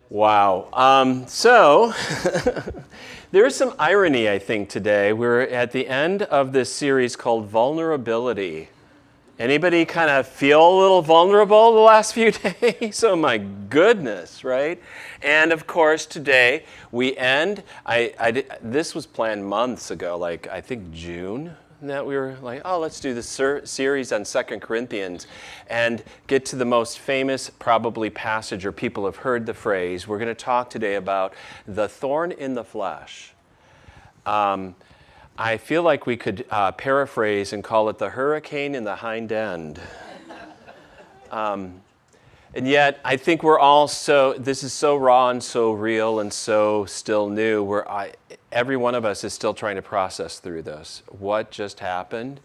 Wow. So there is some irony, I think, today. We're at the end of this series called Vulnerability. Anybody kind of feel a little vulnerable the last few days? Oh my goodness, right? And of course, today we end. This was planned months ago, like I think June, that we were like, oh, let's do this series on 2 Corinthians and get to the most famous probably passage, or people have heard the phrase. We're going to talk today about the thorn in the flesh. I feel like we could paraphrase and call it the hurricane in the hind end. And yet, I think we're all this is so raw and so real and so still new. Every one of us is still trying to process through this. What just happened?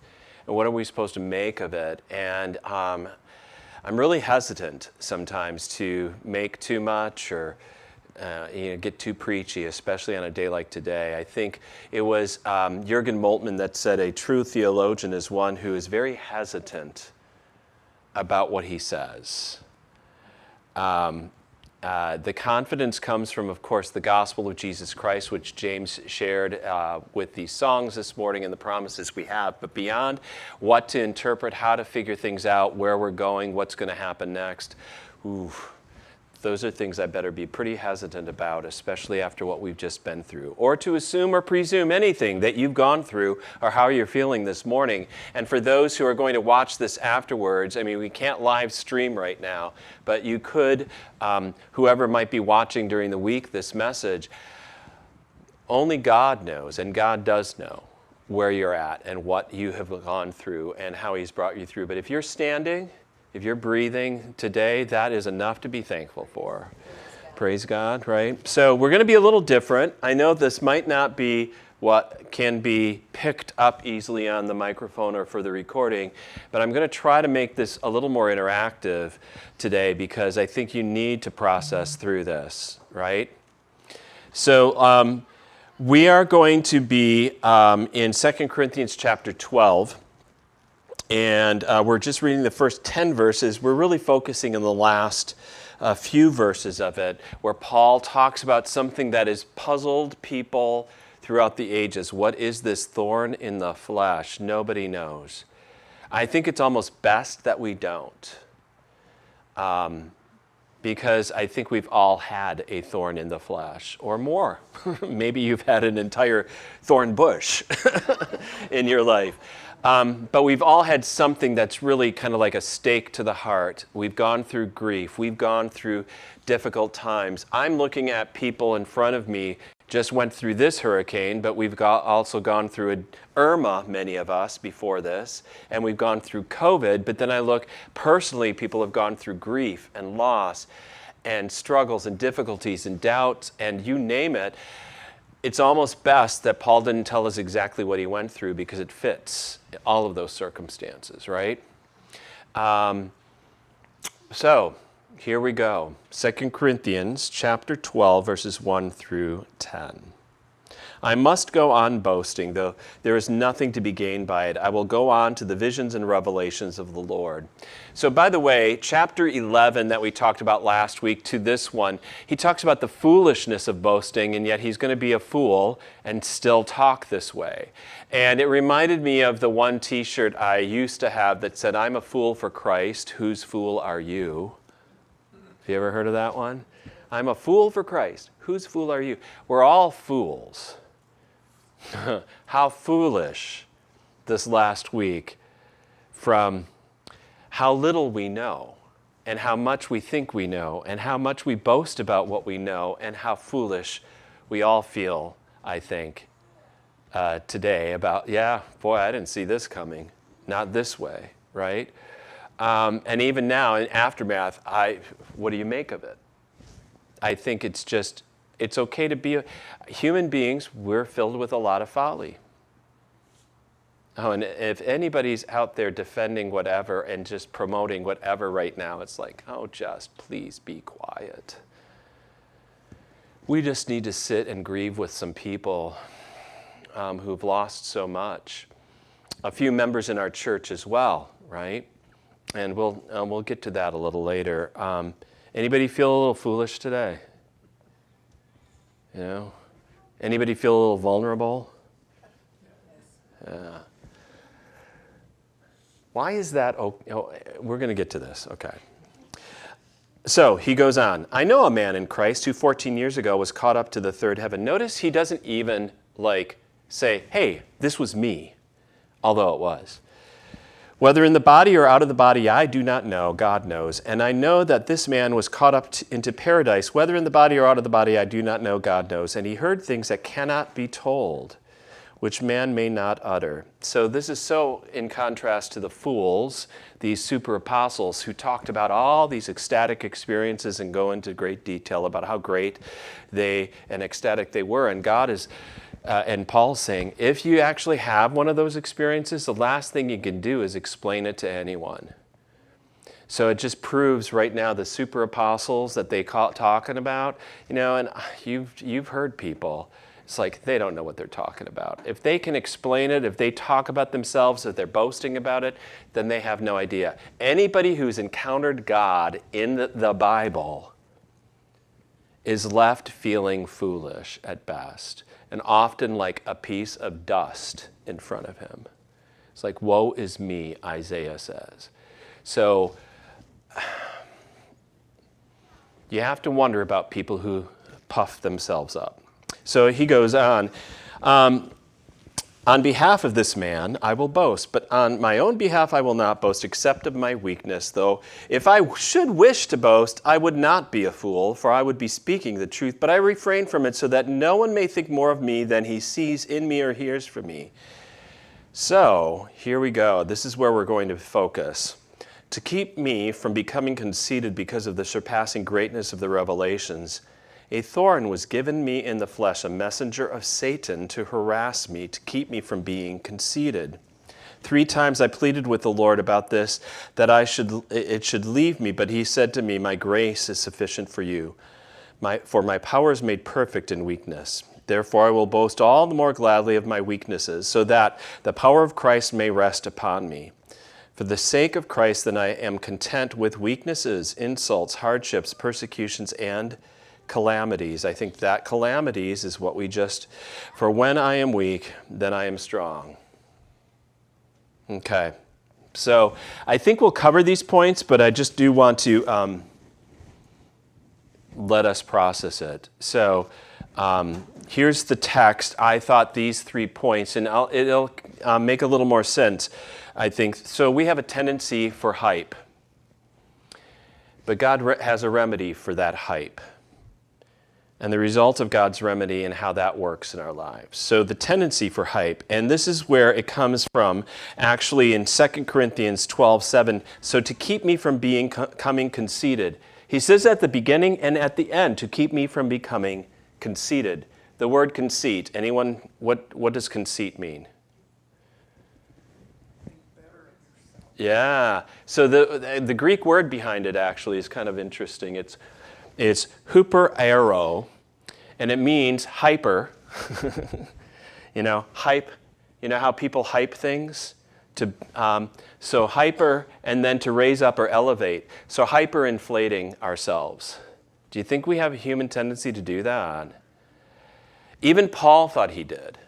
And what are we supposed to make of it? And I'm really hesitant sometimes to make too much or get too preachy, especially on a day like today. I think it was Jürgen Moltmann that said a true theologian is one who is very hesitant about what he says. The confidence comes from, of course, the gospel of Jesus Christ, which James shared with these songs this morning and the promises we have. But beyond what to interpret, how to figure things out, where we're going, what's going to happen next, those are things I better be pretty hesitant about, especially after what we've just been through. Or to assume or presume anything that you've gone through or how you're feeling this morning. And for those who are going to watch this afterwards, I mean, we can't live stream right now, but you could, whoever might be watching during the week this message, only God knows, and God does know where you're at and what you have gone through and how He's brought you through. But if you're standing, if you're breathing today, that is enough to be thankful for. Praise God, right? So we're going to be a little different. I know this might not be what can be picked up easily on the microphone or for the recording, but I'm going to try to make this a little more interactive today because I think you need to process through this, right? So we are going to be in 2 Corinthians chapter 12. And we're just reading the first 10 verses. We're really focusing on the last few verses of it, where Paul talks about something that has puzzled people throughout the ages. What is this thorn in the flesh? Nobody knows. I think it's almost best that we don't. Because I think we've all had a thorn in the flesh, or more. Maybe you've had an entire thorn bush in your life. But we've all had something that's really kind of like a stake to the heart. We've gone through grief. We've gone through difficult times. I'm looking at people in front of me, just went through this hurricane, but we've also gone through an Irma, many of us, before this, and we've gone through COVID. But then I look, personally, people have gone through grief and loss and struggles and difficulties and doubts and you name it. It's almost best that Paul didn't tell us exactly what he went through because it fits all of those circumstances, right? So here we go. 2 Corinthians chapter 12, verses 1 through 10. I must go on boasting, though there is nothing to be gained by it. I will go on to the visions and revelations of the Lord. So by the way, chapter 11 that we talked about last week to this one, he talks about the foolishness of boasting, and yet he's going to be a fool and still talk this way. And it reminded me of the one t-shirt I used to have that said, I'm a fool for Christ, whose fool are you? Have you ever heard of that one? I'm a fool for Christ, whose fool are you? We're all fools. How foolish this last week from how little we know and how much we think we know and how much we boast about what we know and how foolish we all feel, I think, today about, yeah, boy, I didn't see this coming. Not this way, right? And even now in aftermath, what do you make of it? I think it's okay to be human beings. We're filled with a lot of folly. Oh, and if anybody's out there defending whatever and just promoting whatever right now, it's like, oh, just please be quiet. We just need to sit and grieve with some people who've lost so much. A few members in our church as well, right? And we'll get to that a little later. Anybody feel a little foolish today? You know? Anybody feel a little vulnerable? Yeah. Why is that? We're going to get to this. Okay. So he goes on. I know a man in Christ who 14 years ago was caught up to the third heaven. Notice he doesn't even say, hey, this was me, although it was. Whether in the body or out of the body, I do not know. God knows. And I know that this man was caught up into paradise. Whether in the body or out of the body, I do not know. God knows. And he heard things that cannot be told, which man may not utter. So this is so in contrast to the fools, these super apostles who talked about all these ecstatic experiences and go into great detail about how great and ecstatic they were. And God is... and Paul's saying, if you actually have one of those experiences, the last thing you can do is explain it to anyone. So it just proves right now the super apostles that they talking about, and you've heard people. It's like they don't know what they're talking about. If they can explain it, if they talk about themselves, if they're boasting about it, then they have no idea. Anybody who's encountered God in the Bible is left feeling foolish at best, and often like a piece of dust in front of him. It's like, woe is me, Isaiah says. So you have to wonder about people who puff themselves up. So he goes on. On behalf of this man, I will boast, but on my own behalf, I will not boast, except of my weakness. Though if I should wish to boast, I would not be a fool, for I would be speaking the truth. But I refrain from it so that no one may think more of me than he sees in me or hears from me. So here we go. This is where we're going to focus. To keep me from becoming conceited because of the surpassing greatness of the revelations, a thorn was given me in the flesh, a messenger of Satan to harass me, to keep me from being conceited. 3 times I pleaded with the Lord about this, that it should leave me, but he said to me, my grace is sufficient for you, for my power is made perfect in weakness. Therefore I will boast all the more gladly of my weaknesses, so that the power of Christ may rest upon me. For the sake of Christ, then I am content with weaknesses, insults, hardships, persecutions, and calamities. I think that calamities is what for when I am weak, then I am strong. Okay, so I think we'll cover these points, but I just do want to let us process it. So here's the text. I thought these 3 points, and it'll make a little more sense, I think. So we have a tendency for hype, but God has a remedy for that hype, and the result of God's remedy and how that works in our lives. So the tendency for hype, and this is where it comes from, actually in 2 Corinthians 12:7. So to keep me from becoming conceited. He says at the beginning and at the end, to keep me from becoming conceited. The word conceit, anyone, what does conceit mean? Yeah, so the Greek word behind it actually is kind of interesting. It's huperero, and it means hyper. Hype. You know how people hype things? So hyper, and then to raise up or elevate. So hyperinflating ourselves. Do you think we have a human tendency to do that? Even Paul thought he did.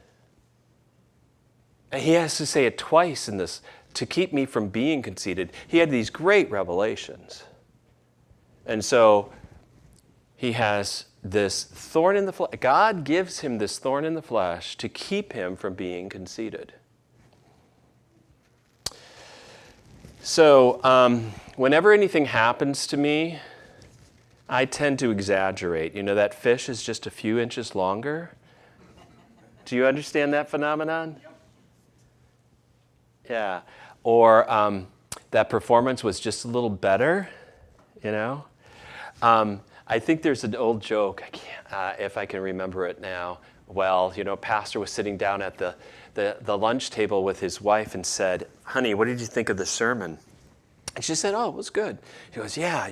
And he has to say it twice in this, to keep me from being conceited. He had these great revelations. And so he has this thorn in the flesh. God gives him this thorn in the flesh to keep him from being conceited. So whenever anything happens to me, I tend to exaggerate. That fish is just a few inches longer. Do you understand that phenomenon? Yeah. Or that performance was just a little better, I think there's an old joke, if I can remember it now. Well, pastor was sitting down at the lunch table with his wife and said, honey, what did you think of the sermon? And she said, oh, it was good. He goes, yeah,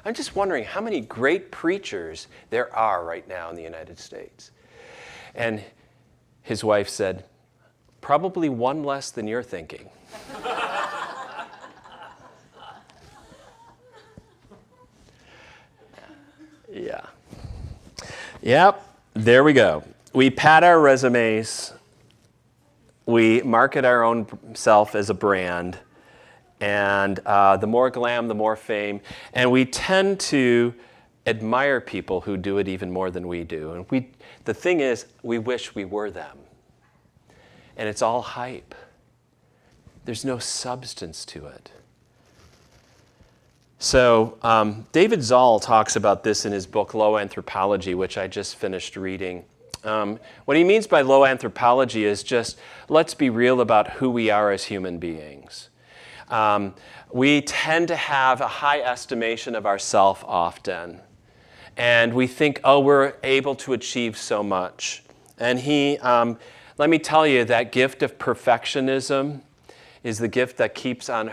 I'm just wondering how many great preachers there are right now in the United States. And his wife said, probably one less than you're thinking. Yeah. Yep. There we go. We pad our resumes. We market our own self as a brand. And the more glam, the more fame. And we tend to admire people who do it even more than we do. And the thing is, we wish we were them. And it's all hype. There's no substance to it. So David Zoll talks about this in his book, Low Anthropology, which I just finished reading. What he means by low anthropology is just, let's be real about who we are as human beings. We tend to have a high estimation of ourselves often. And we think, oh, we're able to achieve so much. And let me tell you, that gift of perfectionism is the gift that keeps on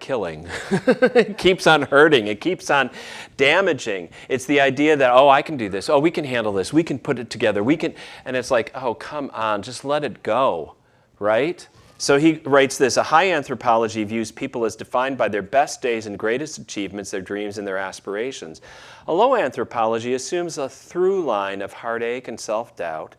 killing. It keeps on hurting. It keeps on damaging. It's the idea that, oh, I can do this. Oh, we can handle this. We can put it together. And it's like, oh, come on, just let it go, right? So he writes this: a high anthropology views people as defined by their best days and greatest achievements, their dreams and their aspirations. A low anthropology assumes a through line of heartache and self-doubt,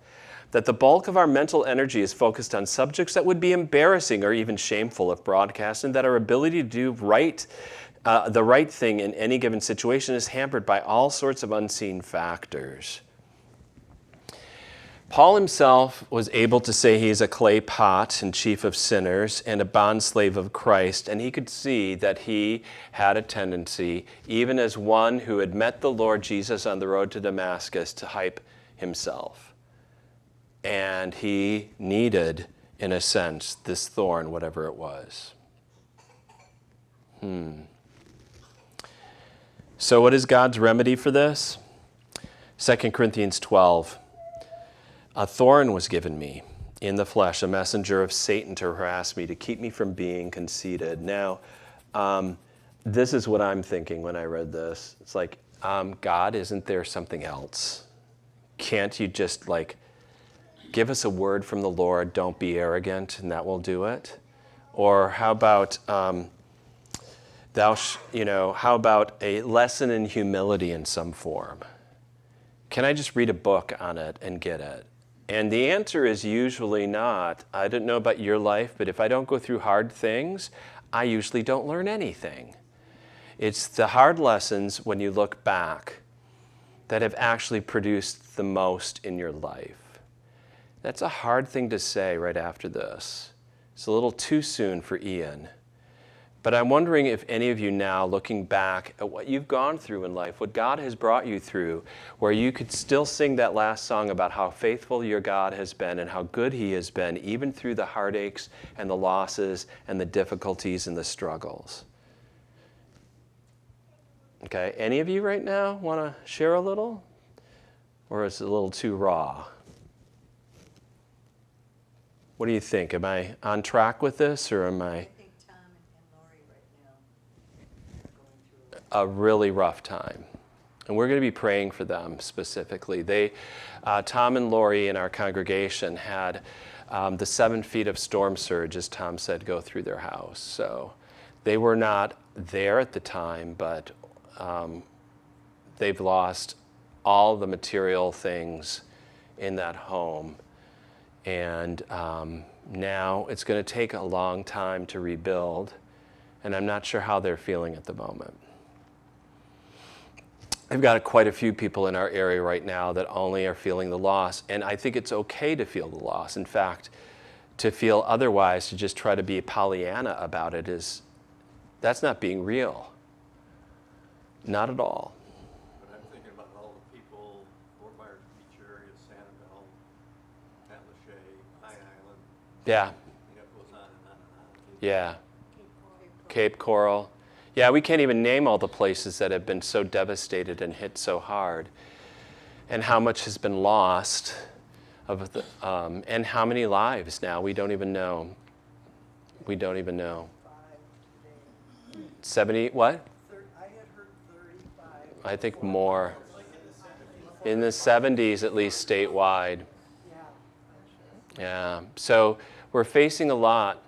that the bulk of our mental energy is focused on subjects that would be embarrassing or even shameful if broadcast, and that our ability to do the right thing in any given situation is hampered by all sorts of unseen factors. Paul himself was able to say he is a clay pot and chief of sinners and a bondslave of Christ, and he could see that he had a tendency, even as one who had met the Lord Jesus on the road to Damascus, to hype himself. And he needed, in a sense, this thorn, whatever it was. So what is God's remedy for this? 2 Corinthians 12. A thorn was given me in the flesh, a messenger of Satan to harass me, to keep me from being conceited. Now, this is what I'm thinking when I read this. It's like, God, isn't there something else? Can't you just give us a word from the Lord, don't be arrogant, and that will do it? Or how about, how about a lesson in humility in some form? Can I just read a book on it and get it? And the answer is usually not. I don't know about your life, but if I don't go through hard things, I usually don't learn anything. It's the hard lessons when you look back that have actually produced the most in your life. That's a hard thing to say right after this. It's a little too soon for Ian. But I'm wondering if any of you now, looking back at what you've gone through in life, what God has brought you through, where you could still sing that last song about how faithful your God has been and how good he has been, even through the heartaches and the losses and the difficulties and the struggles. Okay, any of you right now want to share a little? Or is it a little too raw? What do you think? Am I on track with this, or am I think Tom and Lori right now are going through a really rough time? And we're going to be praying for them specifically. Tom and Lori in our congregation had the 7 feet of storm surge, as Tom said, go through their house. So they were not there at the time, but they've lost all the material things in that home. And now it's going to take a long time to rebuild, and I'm not sure how they're feeling at the moment. I've got quite a few people in our area right now that only are feeling the loss, and I think it's okay to feel the loss. In fact, to feel otherwise, to just try to be a Pollyanna about it, that's not being real. Not at all. But I'm thinking about all the people, Fort Myers Beach area, Sanibel, Matlacha, High Island. Yeah. It goes on and on and on. Yeah. Cape Coral. Yeah, we can't even name all the places that have been so devastated and hit so hard, and how much has been lost, and how many lives now. We don't even know. We don't even know. 70, what? I had heard 35. I think more. In the 70s, at least statewide. Yeah. So we're facing a lot.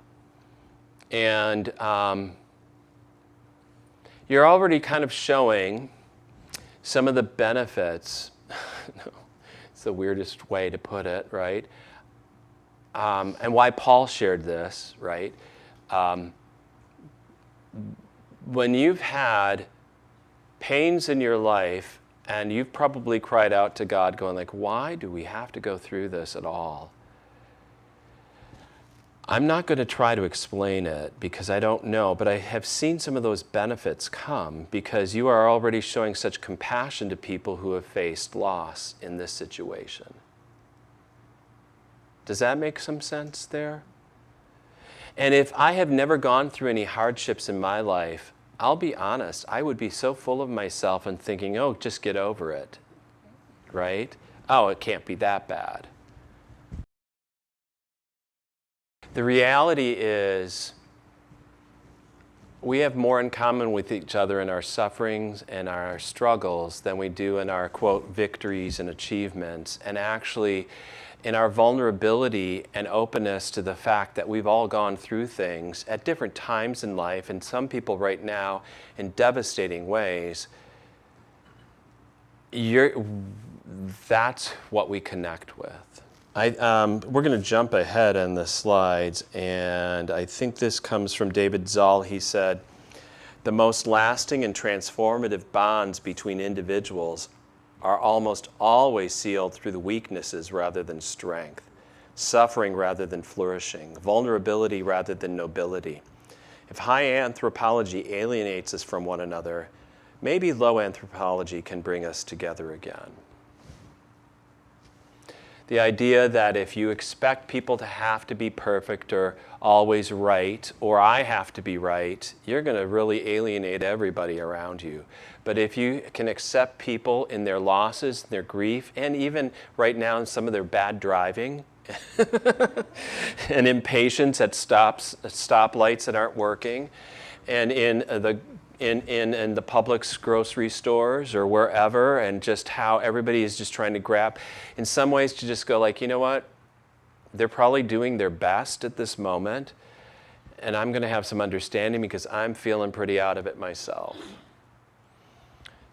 And you're already kind of showing some of the benefits. It's the weirdest way to put it, right? And why Paul shared this, right? When you've had pains in your life and you've probably cried out to God going like, why do we have to go through this at all? I'm not going to try to explain it because I don't know, but I have seen some of those benefits come because you are already showing such compassion to people who have faced loss in this situation. Does that make some sense there? And if I have never gone through any hardships in my life, I'll be honest, I would be so full of myself and thinking, oh, just get over it, right? Oh, it can't be that bad. The reality is we have more in common with each other in our sufferings and our struggles than we do in our, quote, victories and achievements. And actually, in our vulnerability and openness to the fact that we've all gone through things at different times in life, and some people right now in devastating ways, that's what we connect with. We're going to jump ahead in the slides, and I think this comes from David Zoll. He said, the most lasting and transformative bonds between individuals are almost always sealed through the weaknesses rather than strength, suffering rather than flourishing, vulnerability rather than nobility. If high anthropology alienates us from one another, maybe low anthropology can bring us together again. The idea that if you expect people to have to be perfect or always right, or I have to be right, you're going to really alienate everybody around you. But if you can accept people in their losses, their grief, and even right now in some of their bad driving, and impatience at stoplights that aren't working, and in the Publix grocery stores or wherever, and just how everybody is just trying to grab, in some ways to just go like, you know what, they're probably doing their best at this moment, and I'm going to have some understanding because I'm feeling pretty out of it myself.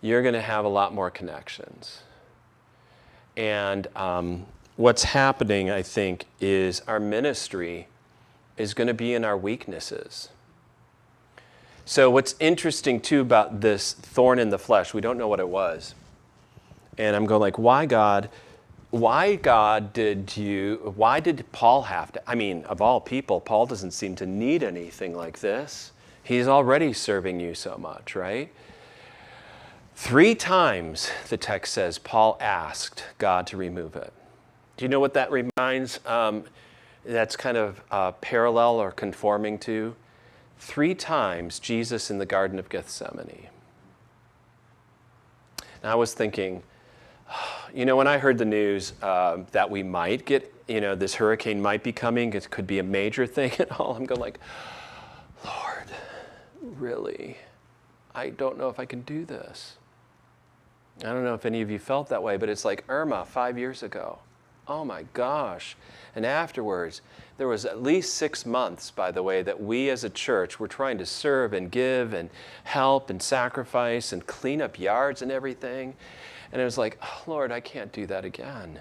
You're going to have a lot more connections. And what's happening, I think, is our ministry is going to be in our weaknesses. So what's interesting too about this thorn in the flesh, we don't know what it was. And I'm going like, why did Paul have to, I mean, of all people, Paul doesn't seem to need anything like this. He's already serving you so much, right? 3 times, the text says, Paul asked God to remove it. Do you know what that reminds, that's kind of parallel or conforming to? 3 times Jesus in the Garden of Gethsemane. And I was thinking, you know, when I heard the news that we might get, you know, this hurricane might be coming, it could be a major thing and all, I'm going like, Lord, really? I don't know if I can do this. I don't know if any of you felt that way, but it's like Irma 5 years ago. Oh my gosh. And afterwards, there was at least 6 months, by the way, that we as a church were trying to serve and give and help and sacrifice and clean up yards and everything. And it was like, oh, Lord, I can't do that again.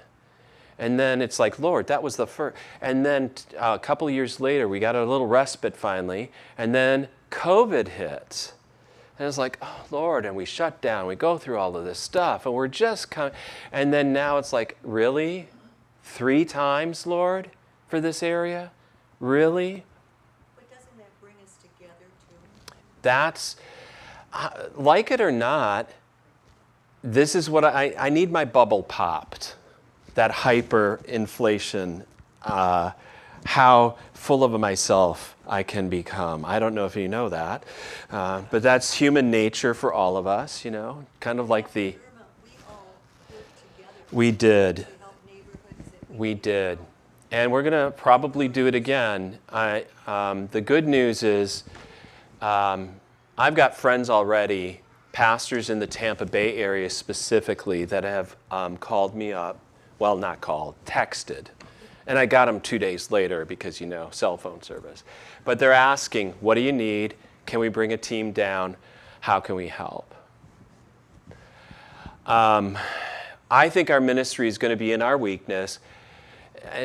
And then it's like, Lord, that was the first. And then a couple of years later, we got a little respite finally. And then COVID hit. And it's like, oh, Lord, and we shut down. We go through all of this stuff. And we're just kind of, and then now it's like, really? 3 times, Lord, for this area? Really? But doesn't that bring us together too? That's, like it or not, this is what I need my bubble popped. That hyperinflation, how full of myself I can become. I don't know if you know that, but that's human nature for all of us, you know, kind of like the... Irma, we all lived together. We did. To help neighborhoods that We did. And we're going to probably do it again. The good news is I've got friends already, pastors in the Tampa Bay area specifically, that have called me up. Well, not called, texted. And I got them 2 days later because, you know, cell phone service. But they're asking, what do you need? Can we bring a team down? How can we help? I think our ministry is going to be in our weakness,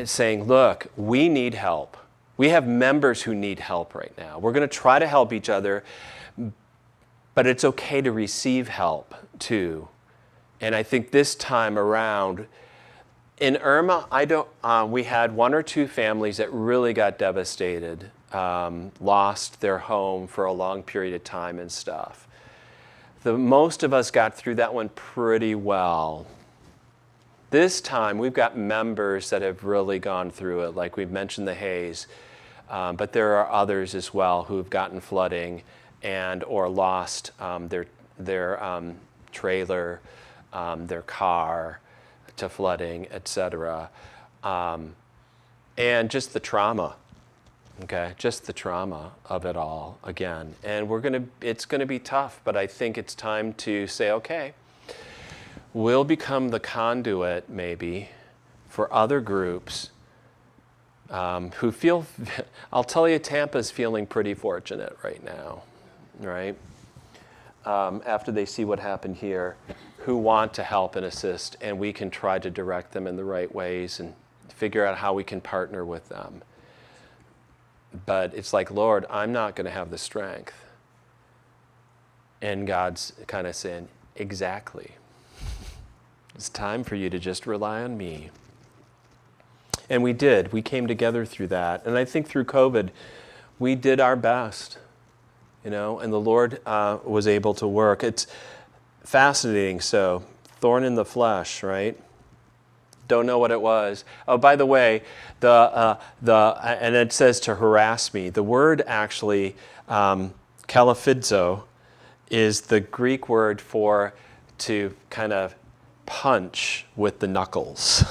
saying, look, we need help. We have members who need help right now. We're going to try to help each other, but it's okay to receive help too. And I think this time around, in Irma, we had 1 or 2 families that really got devastated, lost their home for a long period of time and stuff. Most of us got through that one pretty well. This time, we've got members that have really gone through it, like we've mentioned the Hayes, but there are others as well who've gotten flooding and or lost their trailer, their car to flooding, etc. And just the trauma, okay? Just the trauma of it all again. And it's gonna be tough, but I think it's time to say, okay, we'll become the conduit maybe for other groups who feel, I'll tell you, Tampa's feeling pretty fortunate right now, right? After they see what happened here, who want to help and assist, and we can try to direct them in the right ways and figure out how we can partner with them. But it's like, Lord, I'm not going to have the strength. And God's kind of saying, exactly. It's time for you to just rely on me. And we did. We came together through that. And I think through COVID, we did our best, and the Lord was able to work. It's fascinating. So, thorn in the flesh, right? Don't know what it was. Oh, by the way, and it says to harass me. The word actually, kalaphizo, is the Greek word for to kind of punch with the knuckles.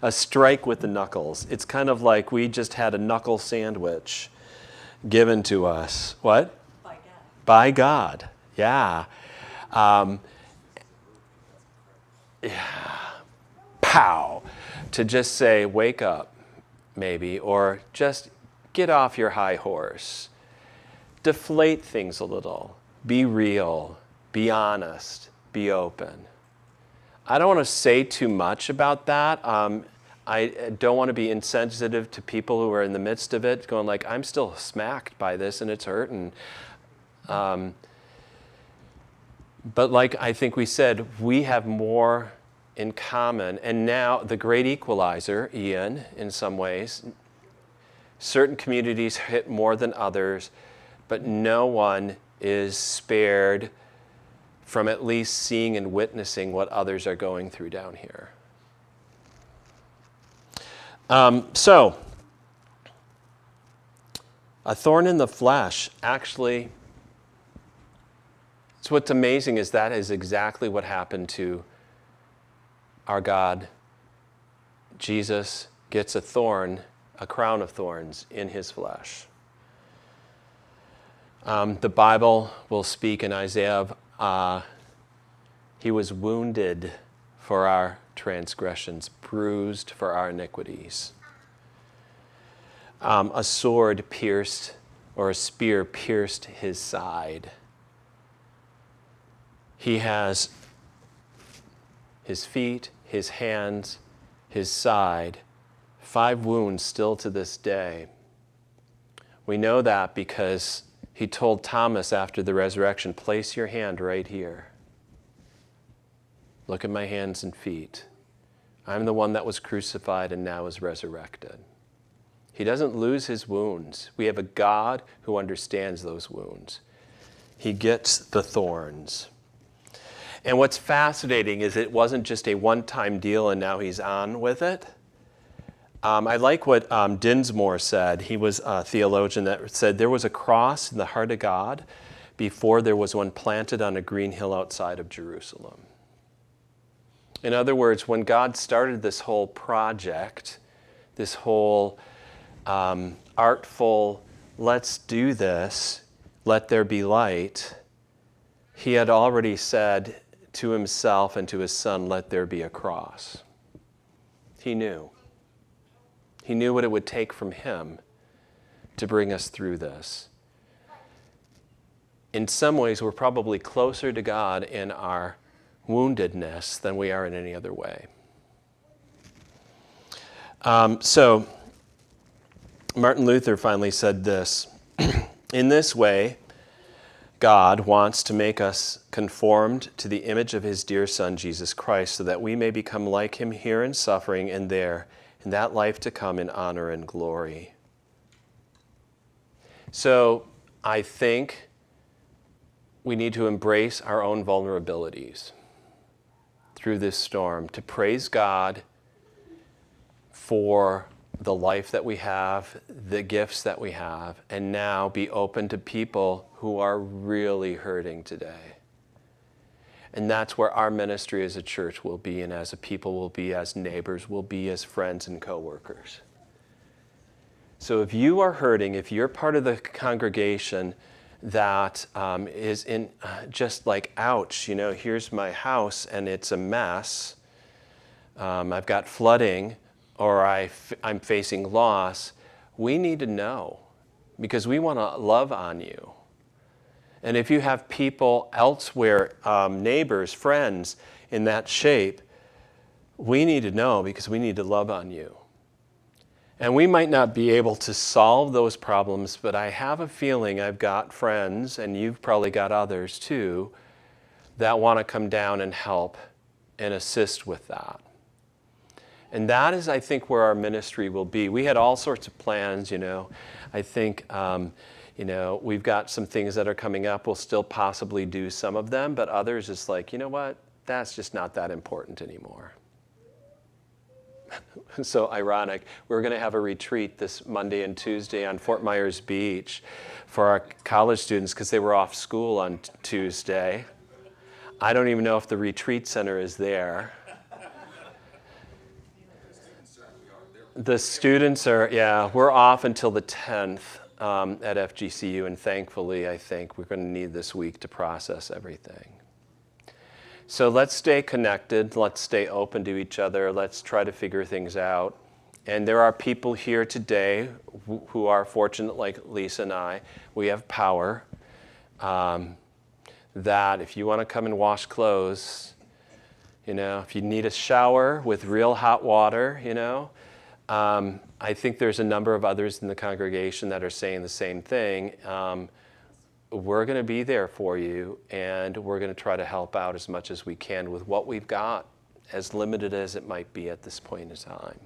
A strike with the knuckles. It's kind of like we just had a knuckle sandwich given to us. What? By God. By God. Yeah. Pow. To just say, wake up, maybe, or just get off your high horse. Deflate things a little. Be real. Be honest. Be open. I don't want to say too much about that. I don't want to be insensitive to people who are in the midst of it, going like, I'm still smacked by this and it's hurting. But like I think we said, we have more in common. And now the great equalizer, Ian, in some ways, certain communities hit more than others, but no one is spared from at least seeing and witnessing what others are going through down here. So, a thorn in the flesh, actually, it's what's amazing is that is exactly what happened to our God. Jesus gets a thorn, a crown of thorns in his flesh. The Bible will speak in Isaiah of he was wounded for our transgressions, bruised for our iniquities. A sword pierced, or a spear pierced his side. He has his feet, his hands, his side, 5 wounds still to this day. We know that because he told Thomas after the resurrection, place your hand right here. Look at my hands and feet. I'm the one that was crucified and now is resurrected. He doesn't lose his wounds. We have a God who understands those wounds. He gets the thorns. And what's fascinating is it wasn't just a one-time deal and now he's on with it. I like what Dinsmore said. He was a theologian that said there was a cross in the heart of God before there was one planted on a green hill outside of Jerusalem. In other words, when God started this whole project, this whole artful, let's do this, let there be light, he had already said to himself and to his son, let there be a cross. He knew. He knew what it would take from him to bring us through this. In some ways, we're probably closer to God in our woundedness than we are in any other way. So Martin Luther finally said this, in this way, God wants to make us conformed to the image of his dear Son, Jesus Christ, so that we may become like him here in suffering and there, in that life to come in honor and glory. So I think we need to embrace our own vulnerabilities through this storm, to praise God for the life that we have, the gifts that we have, and now be open to people who are really hurting today. And that's where our ministry as a church will be, and as a people will be, as neighbors will be, as friends and co-workers. So if you are hurting, if you're part of the congregation that is in just like, ouch, here's my house and it's a mess, I've got flooding, or I'm facing loss, we need to know, because we want to love on you. And if you have people elsewhere, neighbors, friends, in that shape, we need to know, because we need to love on you. And we might not be able to solve those problems, but I have a feeling I've got friends, and you've probably got others too, that want to come down and help and assist with that. And that is, I think, where our ministry will be. We had all sorts of plans, I think, we've got some things that are coming up. We'll still possibly do some of them, but others is like, you know what? That's just not that important anymore. So ironic. We're going to have a retreat this Monday and Tuesday on Fort Myers Beach for our college students because they were off school on Tuesday. I don't even know if the retreat center is there. The students are, we're off until the 10th at FGCU, and thankfully, I think we're going to need this week to process everything. So let's stay connected. Let's stay open to each other. Let's try to figure things out. And there are people here today who are fortunate, like Lisa and I. We have power that if you want to come and wash clothes, if you need a shower with real hot water, I think there's a number of others in the congregation that are saying the same thing. We're going to be there for you, and we're going to try to help out as much as we can with what we've got, as limited as it might be at this point in time.